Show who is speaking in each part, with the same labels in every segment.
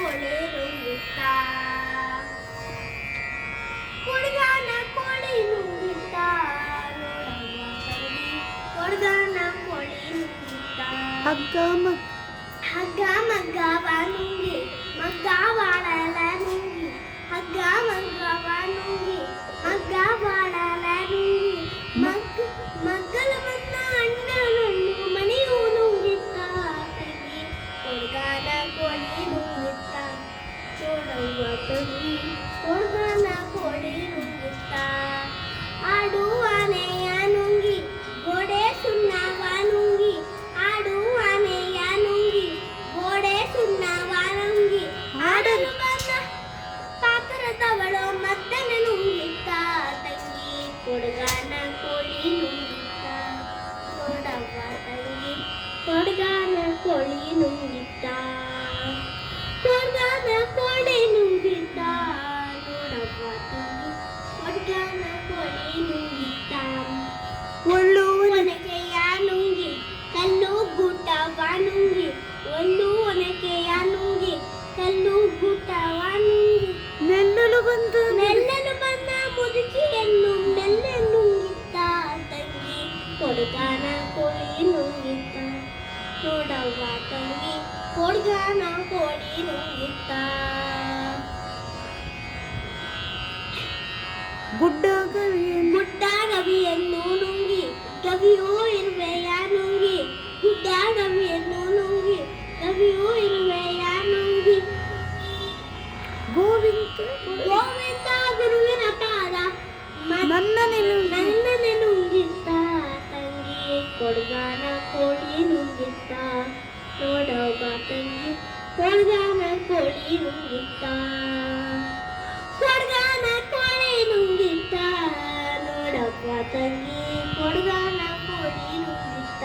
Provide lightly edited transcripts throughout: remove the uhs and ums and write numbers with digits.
Speaker 1: ಕೋಳಿ ನುಂಗಿತ್ತ ಹುಡುಗನ ಕೋಳಿ ನುಂಗಿತ್ತ ನೋಡವ್ವ ತಂಗಿ ಹುಡುಗನ ಕೋಳಿ ನುಂಗಿತ್ತ
Speaker 2: ಹಗ್ಗ
Speaker 1: ಮಗ್ಗವ ನುಂಗಿ ಮಗ್ಗ ಬಾಳಲ ನುಂಗಿ ಹಗ್ಗ ಮಗ್ಗವ ನುಂಗಿ ಮಗ್ಗ ಬಾಳಲ ನುಂಗಿ ಮಗ್ಗಲ ಮನ್ನ ಅಣ್ಣನನ್ನು ಮನೆಯೂ ನುಂಗಿತ್ತ ತಂಗಿ ಹುಡುಗನ ಕೋಳಿ ನುಂಗಿತ್ತ ನೋಡವ್ವ ತಂಗಿ ಹುಡುಗನ ಕೋಳಿ ನುಂಗಿತ್ತ ಆಡುವಾನೆಯ ನುಂಗಿ ಗೋಡೆ ಸುಣ್ಣವ ನುಂಗಿ ಆಡುವಾನೆಯ ನುಂಗಿ ಗೋಡೆ ಸುಣ್ಣವ ನುಂಗಿ ಆಡಲು ಬಂದ ಪಾತ್ರದವಳು ಮದ್ದನ ನುಂಗಿತ್ತ ತಂಗಿ ಹುಡುಗನ ಕೋಳಿ ನುಂಗಿತ್ತ ನೋಡವ್ವ ತಂಗಿ ಹುಡುಗನ ಕೋಳಿ ನುಂಗಿತ್ತ ಹುಡುಗನ ಕೋಳಿ ನುಂಗಿತ್ತ ನೋಡವ್ವ ತಂಗಿ ಹುಡುಗನ ಕೋಳಿ ನುಂಗಿತ್ತ
Speaker 2: ಒಳ್ಳು
Speaker 1: ಒನಕೆಯ ನುಂಗಿ ಕಲ್ಲು ಗುಟ್ಟವ ನುಂಗಿ ಒಳ್ಳು ಒನಕೆಯ ನುಂಗಿ ಕಲ್ಲು ಗುಟ್ಟವ ನುಂಗಿ
Speaker 2: ನೆಲ್ಲಲು ಬಂದು
Speaker 1: ಬಂದ ಮುದುಕಿಯನ್ನು ಮೆಲ್ಲೆ ನುಂಗಿತ್ತ ತಂಗಿ ಹುಡುಗನ ಕೋಳಿ ನುಂಗಿತ್ತ ನೋಡವ್ವ ತಂಗಿ ಹುಡುಗನ ಕೋಳಿ ನುಂಗಿತ್ತ
Speaker 2: ಗುಡ್ಡ
Speaker 1: ಗವಿಯನ್ನು ನುಂಗಿ ಗವಿಯೂ ಇರುವೆಯ ನುಂಗಿ ಗುಡ್ಡ ಗವಿಯನ್ನು ನುಂಗಿ ಗವಿಯೂ ಇರುವೆಯ ನುಂಗಿ
Speaker 2: ಗೋವಿಂದ
Speaker 1: ಗುರುವಿನ ಪಾದ
Speaker 2: ನನ್ನನೆ
Speaker 1: ನುಂಗಿತ್ತ ತಂಗಿ ಹುಡುಗನ ಕೋಳಿ ನುಂಗಿತ್ತ ನೋಡವ್ವ ತಂಗಿ ಹುಡುಗನ ಕೋಳಿ ನುಂಗಿತ್ತ ಹುಡುಗನ ಕೋಳಿ ನುಂಗಿತ್ತ ನೋಡವ್ವ ತಂಗಿ ಹುಡುಗನ ಕೋಳಿ ನುಂಗಿತ್ತ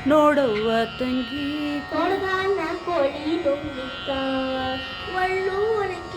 Speaker 2: ನೋಡುವ ತಂಗಿ
Speaker 1: ಹುಡುಗನ ಕೋಳಿ ನುಂಗಿತ್ತ ಒಳ್ಳು